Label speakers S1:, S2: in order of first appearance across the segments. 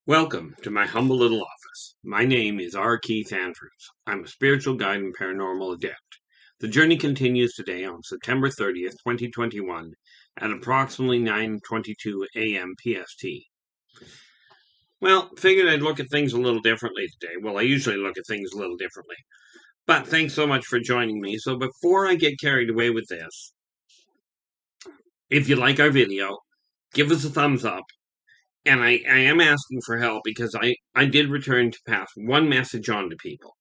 S1: Welcome to my humble little office. My name is R. Keith Andrews. I'm a spiritual guide and paranormal adept. The journey continues today on September 30th, 2021 at approximately 9:22 a.m. PST. Well, figured I'd look at things a little differently today. Well, I usually look at things a little differently. But thanks so much for joining me. So before I get carried away with this, if you like our video, give us a thumbs up. And I am asking for help because I did return to pass one message on to people.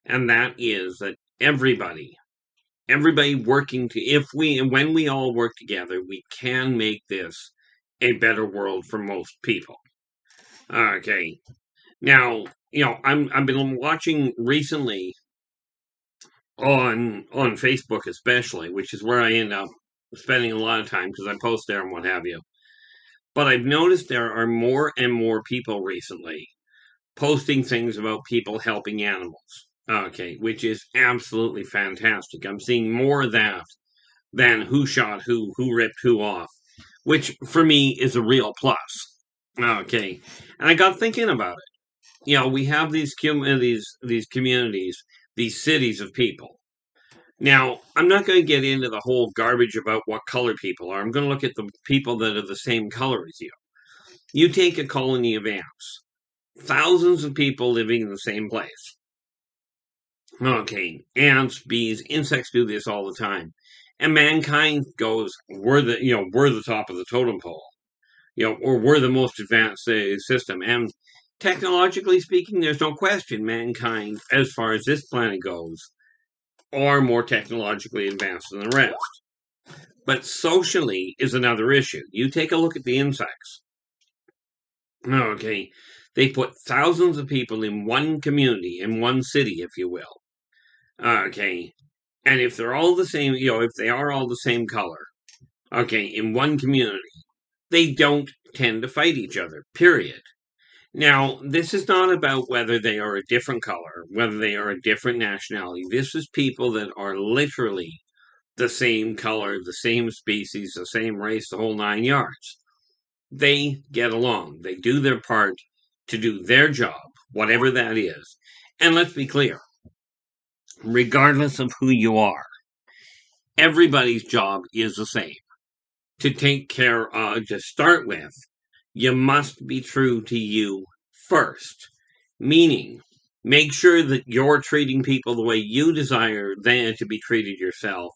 S1: And that is that everybody working when we all work together, we can make this a better world for most people. Okay. Now, I've been watching recently on Facebook especially, which is where I end up spending a lot of time because I post there and what have you. But I've noticed there are more and more people recently posting things about people helping animals. Okay, which is absolutely fantastic. I'm seeing more of that than who shot who ripped who off, which for me is a real plus. Okay, and I got thinking about it. We have these communities, these cities of people. Now, I'm not going to get into the whole garbage about what color people are. I'm going to look at the people that are the same color as you. You take a colony of ants, thousands of people living in the same place. Okay, ants, bees, insects do this all the time. And mankind goes, we're the top of the totem pole. Or we're the most advanced system. And technologically speaking, there's no question mankind, as far as this planet goes, are more technologically advanced than the rest. But socially is another issue. You take a look at the insects. Okay, they put thousands of people in one community, in one city, if you will. Okay, and if they're all the same, if they are all the same color, okay, in one community, they don't tend to fight each other, period. Now, this is not about whether they are a different color, whether they are a different nationality. This is people that are literally the same color, the same species, the same race, the whole 9 yards. They get along. They do their part to do their job, whatever that is. And let's be clear, regardless of who you are, everybody's job is the same. To take care of, to start with, you must be true to you first. Meaning, make sure that you're treating people the way you desire them to be treated yourself.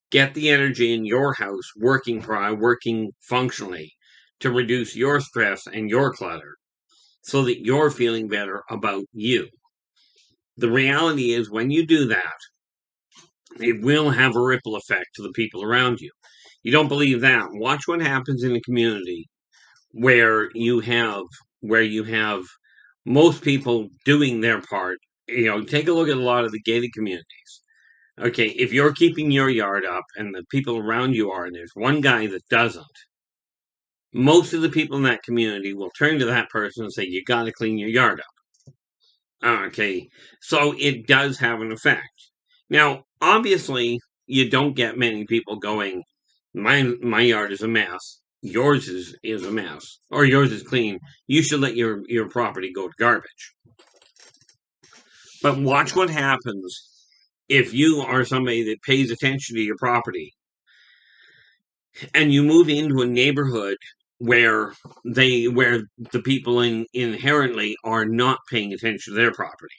S1: Get the energy in your house working functionally to reduce your stress and your clutter so that you're feeling better about you. The reality is when you do that, it will have a ripple effect to the people around you. You don't believe that? Watch what happens in a community where you have most people doing their part. Take a look at a lot of the gated communities. Okay, if you're keeping your yard up and the people around you are, and there's one guy that doesn't, most of the people in that community will turn to that person and say, you got to clean your yard up. Okay, so it does have an effect. Now, obviously, you don't get many people going, my yard is a mess, yours is a mess, or yours is clean. You should let your property go to garbage. But watch what happens if you are somebody that pays attention to your property and you move into a neighborhood where the people inherently are not paying attention to their property.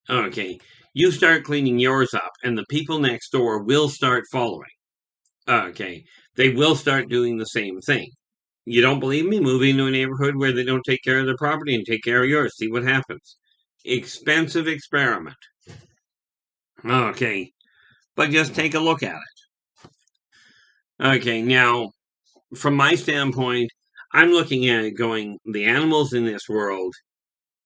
S1: Okay, you start cleaning yours up, and the people next door will start following. Okay, they will start doing the same thing. You don't believe me? Move into a neighborhood where they don't take care of their property and take care of yours. See what happens. Expensive experiment. Okay, but just take a look at it. Okay, now, from my standpoint, I'm looking at it going, the animals in this world,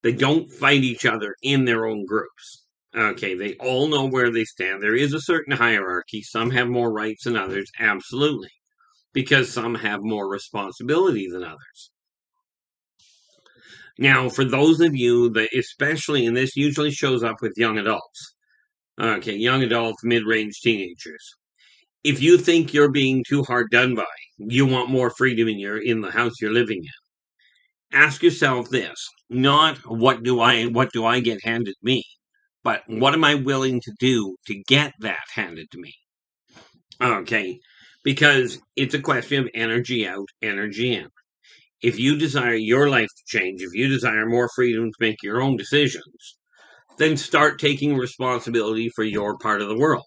S1: they don't fight each other in their own groups. Okay, they all know where they stand. There is a certain hierarchy. Some have more rights than others, absolutely, because some have more responsibility than others. Now, for those of you that, especially, and this usually shows up with young adults, okay, young adults, mid-range teenagers. If you think you're being too hard done by, you want more freedom in the house you're living in. Ask yourself this, not what do I get handed me, but what am I willing to do to get that handed to me? Okay, because it's a question of energy out, energy in. If you desire your life to change, if you desire more freedom to make your own decisions, then start taking responsibility for your part of the world.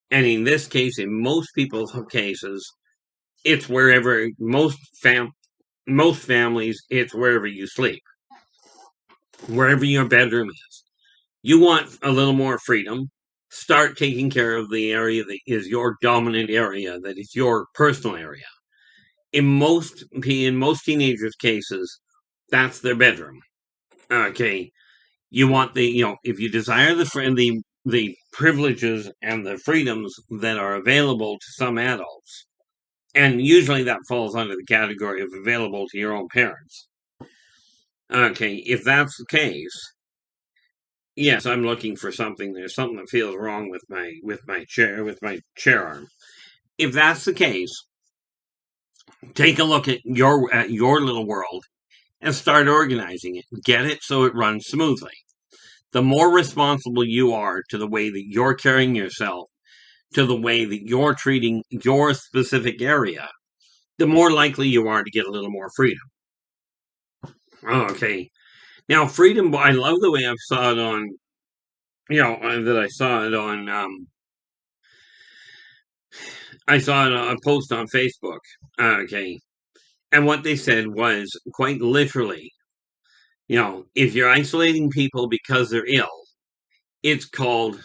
S1: And in this case, in most people's cases, it's wherever most families, it's wherever you sleep, wherever your bedroom is. You want a little more freedom. Start taking care of the area that is your dominant area, that is your personal area. In most teenagers' cases, that's their bedroom. Okay, you want if you desire the privileges and the freedoms that are available to some adults, and usually that falls under the category of available to your own parents. Okay, if that's the case, yes, I'm looking for something. There's something that feels wrong with my chair arm. If that's the case, take a look at your little world and start organizing it. Get it so it runs smoothly. The more responsible you are to the way that you're carrying yourself, to the way that you're treating your specific area, the more likely you are to get a little more freedom. Okay. Now, freedom, I love the way I saw it on, that I saw it on, I saw it on a post on Facebook. Okay. And what they said was quite literally, if you're isolating people because they're ill, it's called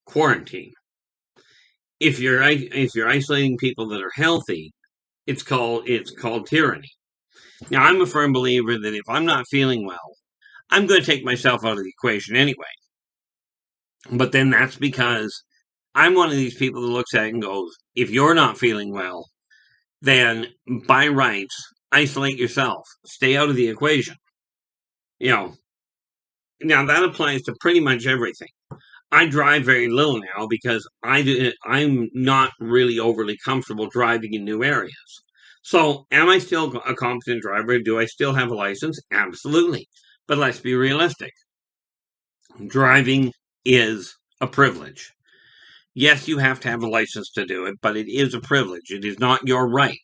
S1: quarantine. If you're isolating people that are healthy, it's called tyranny. Now, I'm a firm believer that if I'm not feeling well, I'm going to take myself out of the equation anyway. But then that's because I'm one of these people that looks at it and goes, if you're not feeling well, then by rights, isolate yourself. Stay out of the equation. Now that applies to pretty much everything. I drive very little now because I'm not really overly comfortable driving in new areas. So, am I still a competent driver? Do I still have a license? Absolutely. But let's be realistic. Driving is a privilege. Yes, you have to have a license to do it, but it is a privilege. It is not your right.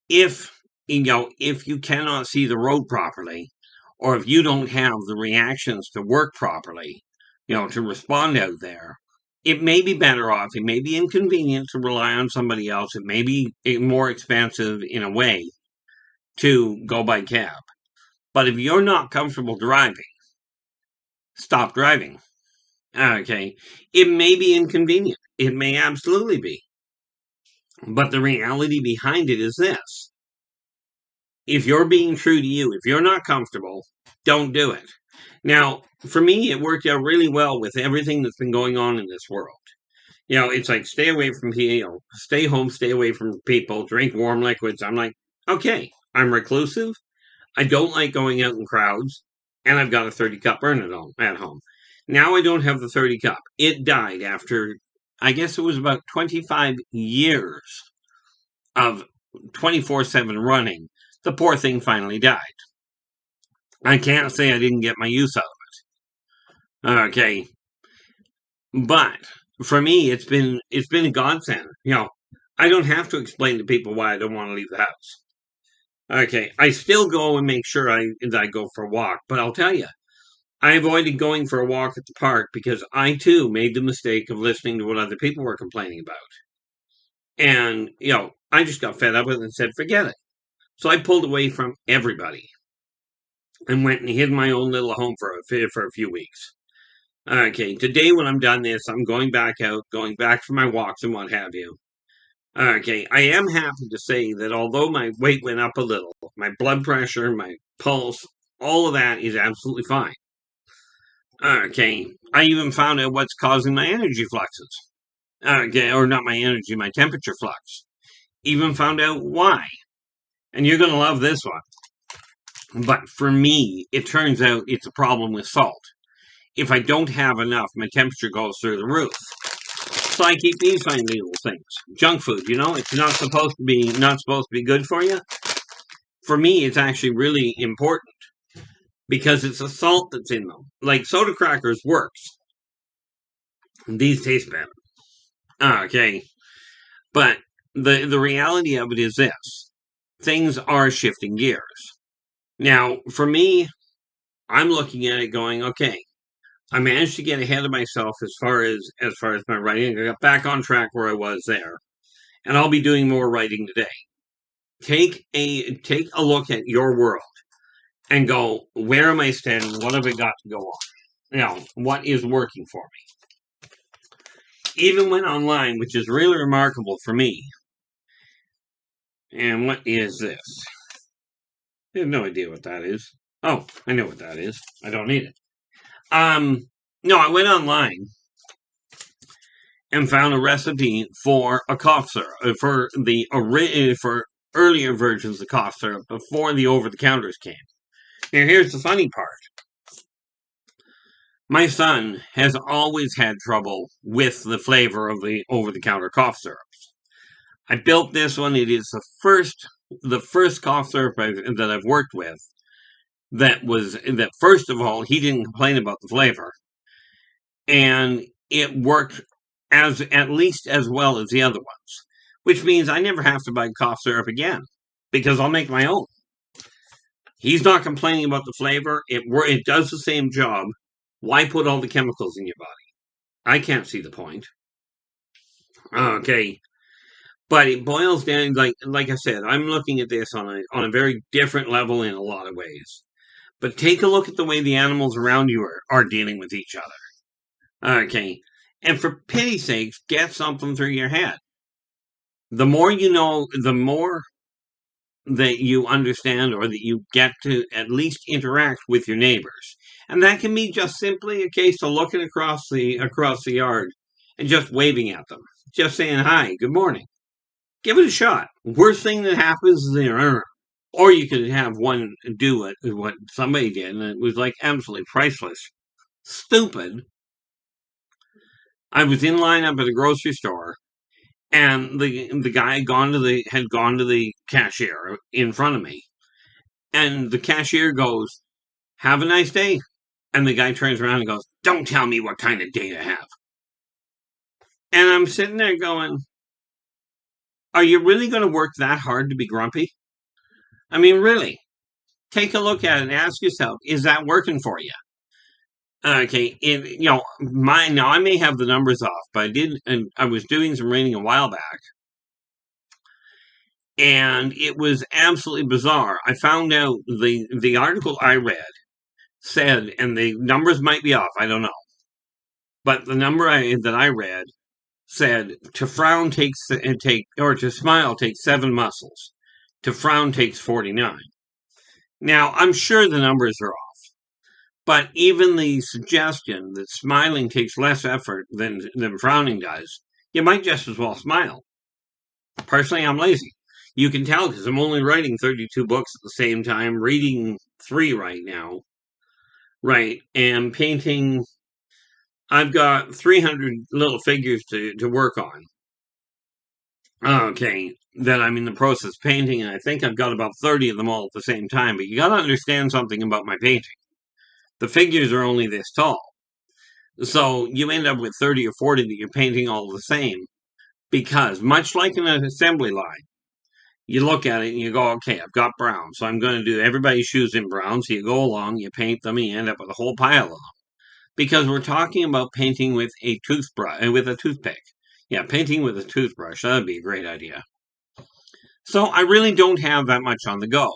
S1: If you cannot see the road properly, or if you don't have the reactions to work properly, to respond out there, it may be better off, it may be inconvenient to rely on somebody else, it may be more expensive in a way to go by cab. But if you're not comfortable driving, stop driving. Okay, it may be inconvenient. It may absolutely be. But the reality behind it is this. If you're being true to you, if you're not comfortable, don't do it. Now, for me, it worked out really well with everything that's been going on in this world. It's like stay away from people, stay home, stay away from people, drink warm liquids. I'm like, okay, I'm reclusive. I don't like going out in crowds, and I've got a 30 cup burn at home. Now I don't have the 30 cup. It died after, I guess it was about 25 years of 24/7 running. The poor thing finally died. I can't say I didn't get my use out of it. Okay. But for me, it's been a godsend. I don't have to explain to people why I don't want to leave the house. Okay. I still go and make sure that I go for a walk, but I'll tell you, I avoided going for a walk at the park because I too made the mistake of listening to what other people were complaining about. And, I just got fed up with it and said, forget it. So I pulled away from everybody and went and hid in my own little home for a few weeks. Okay, today when I'm done this, I'm going back out, going back for my walks and what have you. Okay, I am happy to say that although my weight went up a little, my blood pressure, my pulse, all of that is absolutely fine. Okay, I even found out what's causing my energy fluxes. Okay, or not my energy, my temperature flux. Even found out why. And you're going to love this one. But for me, it turns out it's a problem with salt. If I don't have enough, my temperature goes through the roof. So I keep these fine little things. Junk food, it's not supposed to be good for you. for me, it's actually really important because it's the salt that's in them. Like soda crackers works. These taste better. Okay. But the reality of it is this. Things are shifting gears. Now, for me, I'm looking at it going, okay, I managed to get ahead of myself as far as my writing. I got back on track where I was there. And I'll be doing more writing today. Take a look at your world and go, where am I standing? What have I got to go on? What is working for me? Even when online, which is really remarkable for me. And what is this? I have no idea what that is. Oh, I know what that is. I don't need it. No, I went online and found a recipe for a cough syrup for earlier versions of cough syrup before the over-the-counters came. Now, here's the funny part. My son has always had trouble with the flavor of the over-the-counter cough syrups. I built this one. It is the first cough syrup that I've worked with that first of all, he didn't complain about the flavor. And it worked at least as well as the other ones, which means I never have to buy cough syrup again because I'll make my own. He's not complaining about the flavor. It does the same job. Why put all the chemicals in your body? I can't see the point. Okay. But it boils down, like I said, I'm looking at this on a very different level in a lot of ways. But take a look at the way the animals around you are dealing with each other. Okay. And for pity's sakes, get something through your head. The more you know, the more that you understand or that you get to at least interact with your neighbors. And that can be just simply a case of looking across the yard and just waving at them. Just saying, hi, good morning. Give it a shot. Worst thing that happens is they're or you could have one do what somebody did, and it was like absolutely priceless. Stupid. I was in line up at a grocery store, and the guy had gone to the cashier in front of me, and the cashier goes, "Have a nice day," and the guy turns around and goes, "Don't tell me what kind of day to have." And I'm sitting there going, "Are you really going to work that hard to be grumpy? I mean, really? Take a look at it and ask yourself, is that working for you?" Okay, now I may have the numbers off, but I was doing some reading a while back, and it was absolutely bizarre. I found out the article I read said, and the numbers might be off, I don't know, but the number that I read said to smile takes 7 muscles, to frown takes 49. Now I'm sure the numbers are off. But even the suggestion that smiling takes less effort than frowning does, you might just as well smile. Personally, I'm lazy. You can tell because I'm only writing 32 books at the same time, reading 3 right now. Right, and painting. I've got 300 little figures to work on. Okay, that I'm in the process of painting, and I think I've got about 30 of them all at the same time. But you got to understand something about my painting. The figures are only this tall. So you end up with 30 or 40 that you're painting all the same. Because much like in an assembly line, you look at it and you go, okay, I've got brown. So I'm going to do everybody's shoes in brown. So you go along, you paint them, and you end up with a whole pile of them. Because we're talking about painting with a toothpick. Yeah, painting with a toothbrush. That would be a great idea. So I really don't have that much on the go.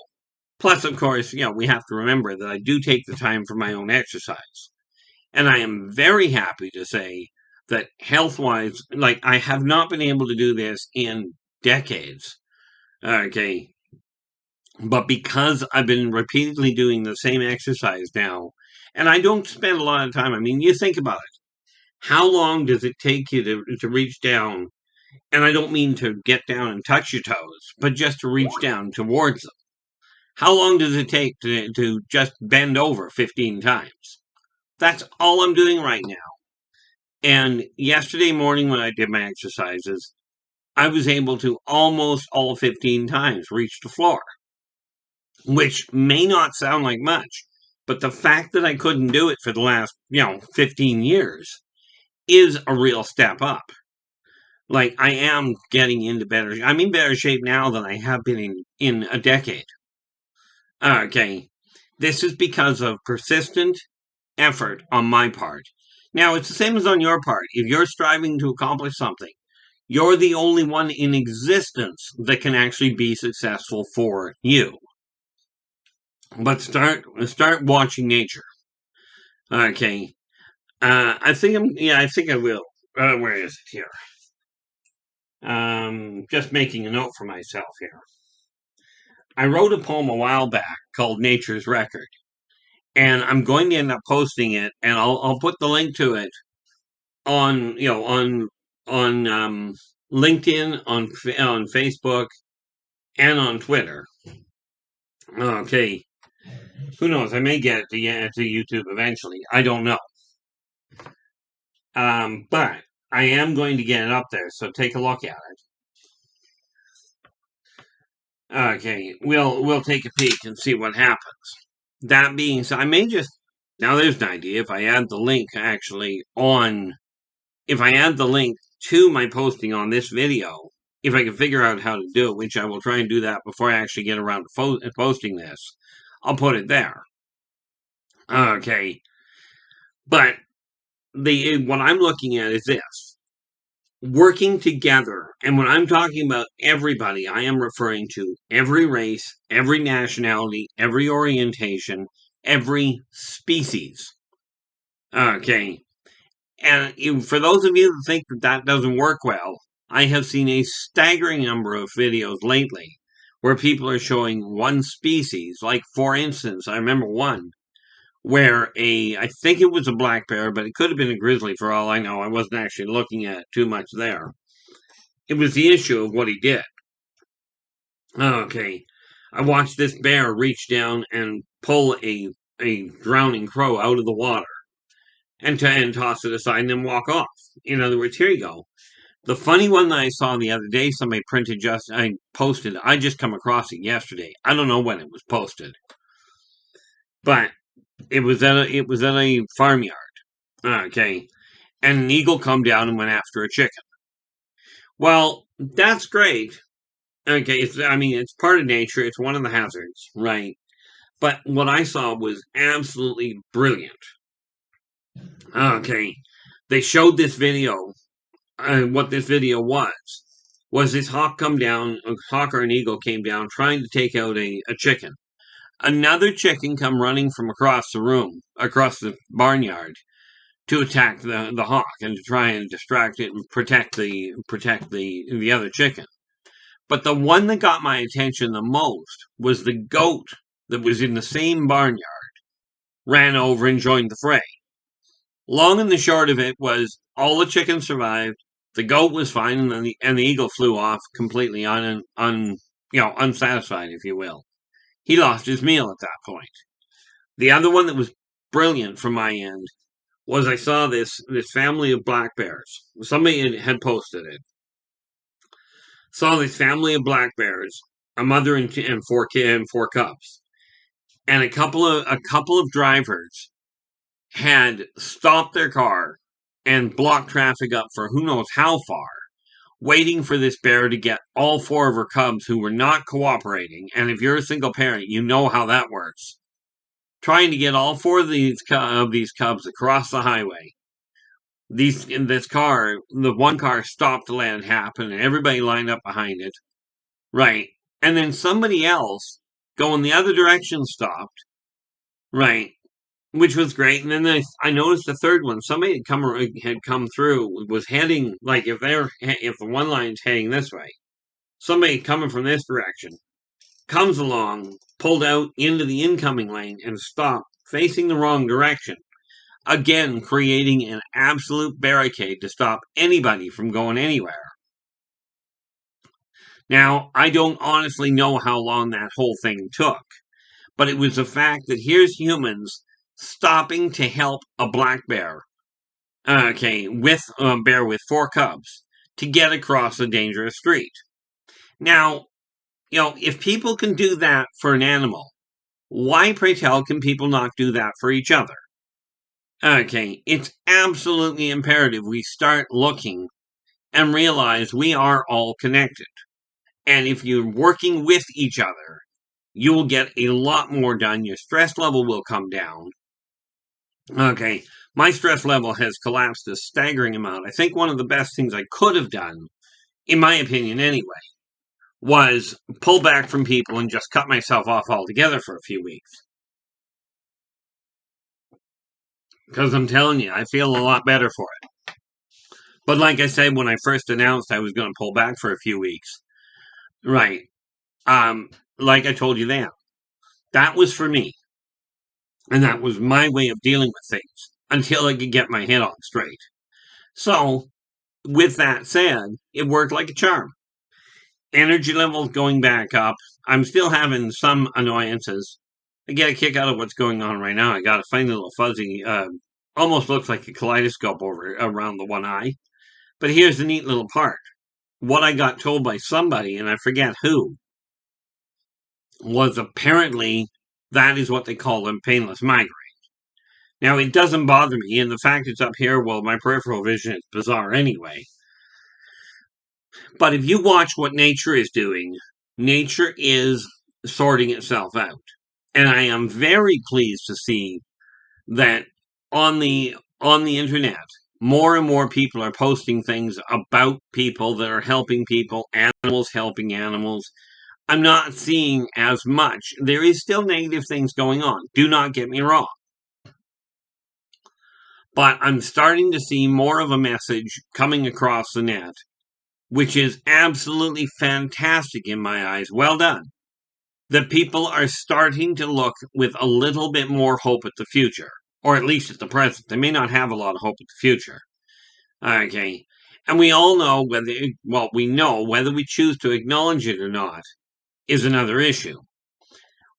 S1: Plus, of course, we have to remember that I do take the time for my own exercise. And I am very happy to say that health-wise, I have not been able to do this in decades. Okay. But because I've been repeatedly doing the same exercise now, and I don't spend a lot of time. I mean, you think about it. How long does it take you to reach down? And I don't mean to get down and touch your toes, but just to reach down towards them. How long does it take to just bend over 15 times? That's all I'm doing right now. And yesterday morning when I did my exercises, I was able to almost all 15 times reach the floor. which may not sound like much, but the fact that I couldn't do it for the last, 15 years is a real step up. Like, I am getting into I'm in better shape now than I have been in a decade. Okay. This is because of persistent effort on my part. Now, it's the same as on your part. If you're striving to accomplish something, you're the only one in existence that can actually be successful for you. But start watching nature. Okay. I think I will. Where is it here? Just making a note for myself here. I wrote a poem a while back called Nature's Record, and I'm going to end up posting it, and I'll put the link to it on LinkedIn, on Facebook, and on Twitter. Okay, who knows? I may get it to YouTube eventually. I don't know. But I am going to get it up there, so take a look at it. Okay, we'll take a peek and see what happens. That being said, I may just now there's an idea. If I add the link to my posting on this video, if I can figure out how to do it, which I will try and do that before I actually get around to posting this, I'll put it there. Okay, but what I'm looking at is this. Working together, and when I'm talking about everybody, I am referring to every race, every nationality, every orientation, every species. Okay, and for those of you that think that doesn't work well, I have seen a staggering number of videos lately where people are showing one species. Like, for instance, I remember one where I think it was a black bear, but it could have been a grizzly for all I know. I wasn't actually looking at too much there. It was the issue of what he did. Okay. I watched this bear reach down and pull a drowning crow out of the water and toss it aside and then walk off. In other words, here you go. The funny one that I saw the other day, somebody posted, I just come across it yesterday. I don't know when it was posted. But it was at a farmyard. Okay. And an eagle come down and went after a chicken. Well, that's great. Okay, it's part of nature. It's one of the hazards, right? But what I saw was absolutely brilliant. Okay. They showed this video. What this video was this hawk come down, a hawk or an eagle came down trying to take out a chicken. Another chicken come running from across the barnyard, to attack the hawk and to try and distract it and protect the other chicken. But the one that got my attention the most was the goat that was in the same barnyard ran over and joined the fray. Long and the short of it was all the chickens survived, the goat was fine, and the eagle flew off completely unsatisfied, if you will. He lost his meal at that point. The other one that was brilliant from my end was I saw this family of black bears. Somebody had posted it. Saw this family of black bears, a mother and four cubs, and a couple of drivers had stopped their car and blocked traffic up for who knows how far, waiting for this bear to get all four of her cubs who were not cooperating. And if you're a single parent, you know how that works. Trying to get all four of these cubs across the highway. The one car stopped to let it happen, and everybody lined up behind it. Right. And then somebody else going the other direction stopped. Right. Which was great. And then I noticed the third one. Somebody had come through, was heading, like if the one line's heading this way, somebody coming from this direction comes along, pulled out into the incoming lane, and stopped facing the wrong direction. Again, creating an absolute barricade to stop anybody from going anywhere. Now, I don't honestly know how long that whole thing took, but it was the fact that here's humans stopping to help a black bear, with a bear with four cubs, to get across a dangerous street. Now, if people can do that for an animal, Why, pray tell, can people not do that for each other? Okay, it's absolutely imperative we start looking and realize we are all connected. And if you're working with each other, you will get a lot more done. Your stress level will come down. Okay, my stress level has collapsed a staggering amount. I think one of the best things I could have done, in my opinion anyway, was pull back from people and just cut myself off altogether for a few weeks. Because I'm telling you, I feel a lot better for it. But like I said, when I first announced I was going to pull back for a few weeks, right, like I told you then, that was for me. And that was my way of dealing with things until I could get my head on straight. So, with that said, it worked like a charm. Energy levels going back up. I'm still having some annoyances. I get a kick out of what's going on right now. I got a funny little fuzzy, almost looks like a kaleidoscope around the one eye. But here's the neat little part. What I got told by somebody, and I forget who, was apparently that is what they call them painless migraine. Now, it doesn't bother me, and the fact it's up here, well, my peripheral vision is bizarre anyway. But if you watch what nature is doing, nature is sorting itself out. And I am very pleased to see that on the internet, more and more people are posting things about people that are helping people, animals helping animals. I'm not seeing as much. There is still negative things going on. Do not get me wrong. But I'm starting to see more of a message coming across the net, which is absolutely fantastic in my eyes. Well done. That people are starting to look with a little bit more hope at the future, or at least at the present. They may not have a lot of hope at the future. Okay. And we all know we know whether we choose to acknowledge it or not is another issue.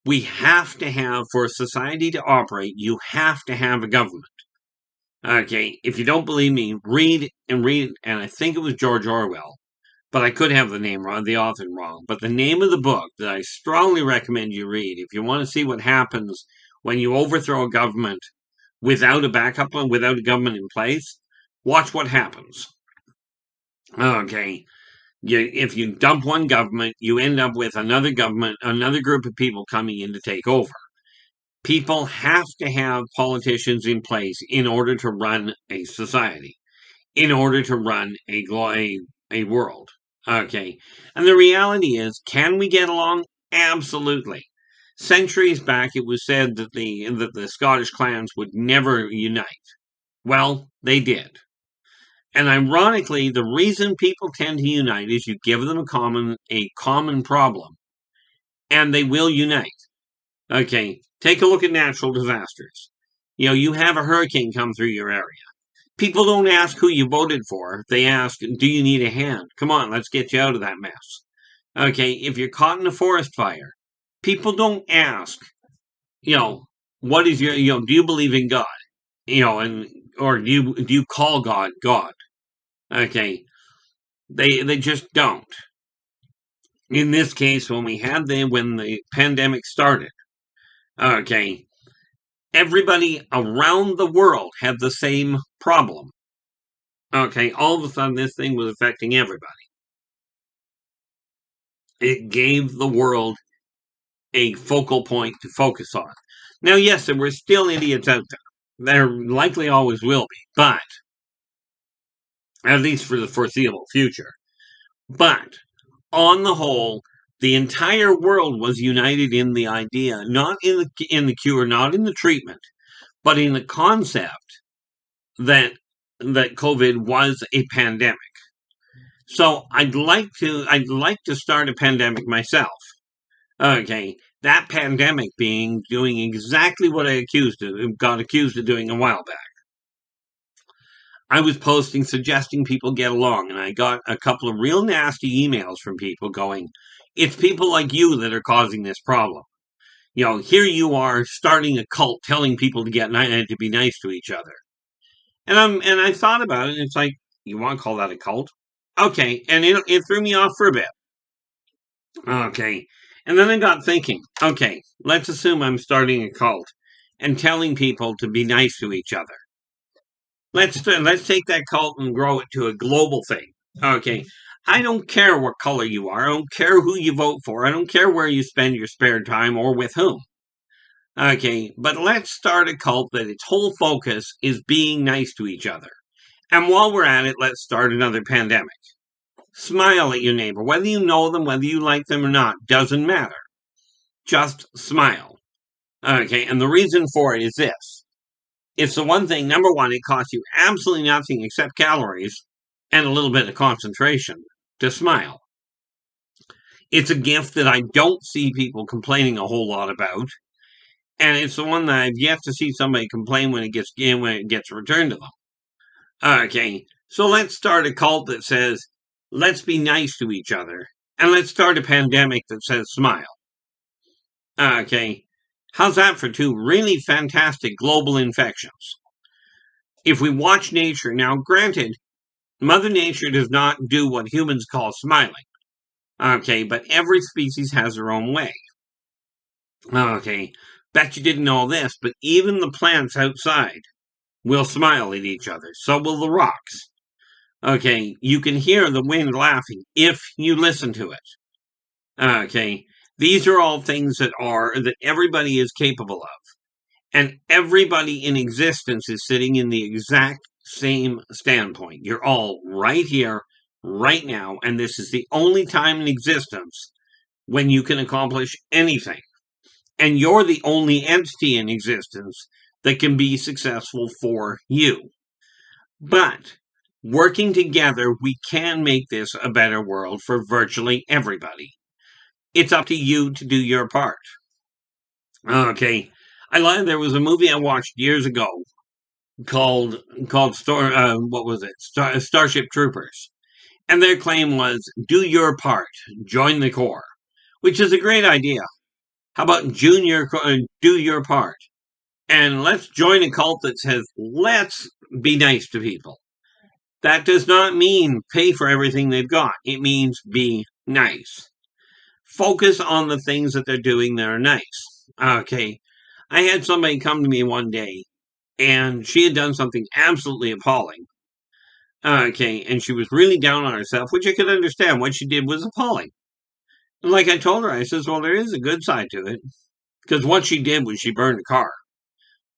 S1: We have to have, for society to operate, you have to have a government. Okay, if you don't believe me, read, and I think it was George Orwell, but I could have the name wrong, the author wrong. But the name of the book that I strongly recommend you read, if you want to see what happens when you overthrow a government without a backup plan, without a government in place, watch what happens. Okay, if you dump one government, you end up with another government, another group of people coming in to take over. People have to have politicians in place in order to run a society, in order to run a world. Okay. And the reality is, can we get along? Absolutely. Centuries back, it was said that the Scottish clans would never unite. Well, they did. And ironically, the reason people tend to unite is you give them a common problem, and they will unite. Okay, take a look at natural disasters. You have a hurricane come through your area. People don't ask who you voted for. They ask, do you need a hand? Come on, let's get you out of that mess. Okay, if you're caught in a forest fire, people don't ask, what is your, do you believe in God? Or do you call God God? Okay, they just don't. In this case, when the pandemic started, okay, everybody around the world had the same problem. Okay, all of a sudden this thing was affecting everybody. It gave the world a focal point to focus on. Now, yes, there were still idiots out there. There likely always will be, but at least for the foreseeable future. But on the whole, the entire world was united in the idea, not in the cure, not in the treatment, but in the concept that COVID was a pandemic. So I'd like to start a pandemic myself. Okay, that pandemic doing exactly what I got accused of doing a while back. I was posting, suggesting people get along, and I got a couple of real nasty emails from people going, it's people like you that are causing this problem. Here you are starting a cult telling people to be nice to each other. And I thought about it, and it's like, you want to call that a cult? Okay, and it threw me off for a bit. Okay, And then I got thinking, okay, let's assume I'm starting a cult and telling people to be nice to each other. Let's take that cult and grow it to a global thing. Okay, I don't care what color you are. I don't care who you vote for. I don't care where you spend your spare time or with whom. Okay, but let's start a cult that its whole focus is being nice to each other. And while we're at it, let's start another pandemic. Smile at your neighbor. Whether you know them, whether you like them or not, doesn't matter. Just smile. Okay, and the reason for it is this. It's the one thing, number one, it costs you absolutely nothing except calories and a little bit of concentration to smile. It's a gift that I don't see people complaining a whole lot about. And it's the one that I've yet to see somebody complain when it gets returned to them. Okay, so let's start a cult that says, let's be nice to each other. And let's start a pandemic that says smile. Okay, how's that for two really fantastic global infections? If we watch nature, now granted, Mother Nature does not do what humans call smiling. Okay, but every species has their own way. Okay, bet you didn't know this, but even the plants outside will smile at each other. So will the rocks. Okay, you can hear the wind laughing if you listen to it. Okay, these are all things that everybody is capable of. And everybody in existence is sitting in the exact same standpoint. You're all right here, right now, and this is the only time in existence when you can accomplish anything. And you're the only entity in existence that can be successful for you. But working together, we can make this a better world for virtually everybody. It's up to you to do your part. Okay, there was a movie I watched years ago called Starship Troopers, and their claim was do your part, join the Corps, which is a great idea. How about do your part, and let's join a cult that says let's be nice to people. That does not mean pay for everything they've got. It means be nice. Focus on the things that they're doing that are nice. Okay, I had somebody come to me one day, and she had done something absolutely appalling. Okay, and she was really down on herself, which I could understand. What she did was appalling. And like I told her, I says, well, there is a good side to it. Because what she did was she burned a car.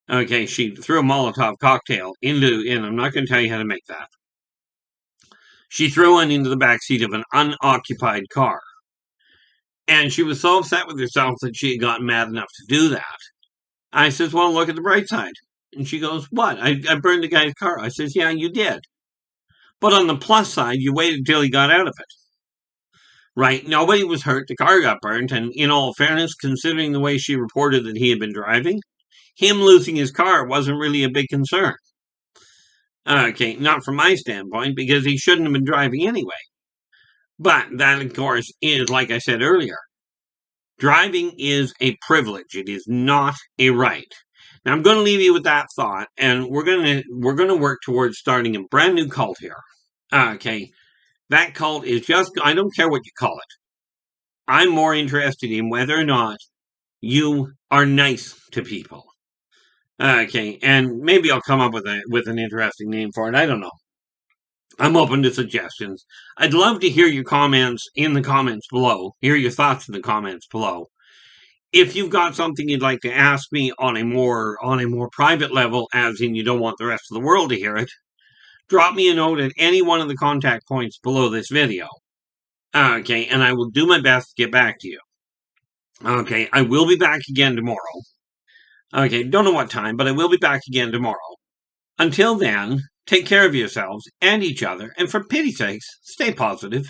S1: Okay, she threw a Molotov cocktail and I'm not going to tell you how to make that. She threw one into the backseat of an unoccupied car. And she was so upset with herself that she had gotten mad enough to do that. I says, well, look at the bright side. And she goes, what? I burned the guy's car. I says, yeah, you did. But on the plus side, you waited till he got out of it. Right? Nobody was hurt. The car got burnt. And in all fairness, considering the way she reported that he had been driving, him losing his car wasn't really a big concern. Okay, not from my standpoint, because he shouldn't have been driving anyway. But that, of course, is, like I said earlier, driving is a privilege. It is not a right. Now, I'm going to leave you with that thought, and we're going to work towards starting a brand new cult here. Okay, that cult is just, I don't care what you call it. I'm more interested in whether or not you are nice to people. Okay, and maybe I'll come up with an interesting name for it. I don't know. I'm open to suggestions. I'd love to hear your comments in the comments below. Hear your thoughts in the comments below. If you've got something you'd like to ask me on a more private level, as in you don't want the rest of the world to hear it, drop me a note at any one of the contact points below this video. Okay, and I will do my best to get back to you. Okay, I will be back again tomorrow. Okay, don't know what time, but I will be back again tomorrow. Until then, take care of yourselves and each other, and for pity's sakes, stay positive.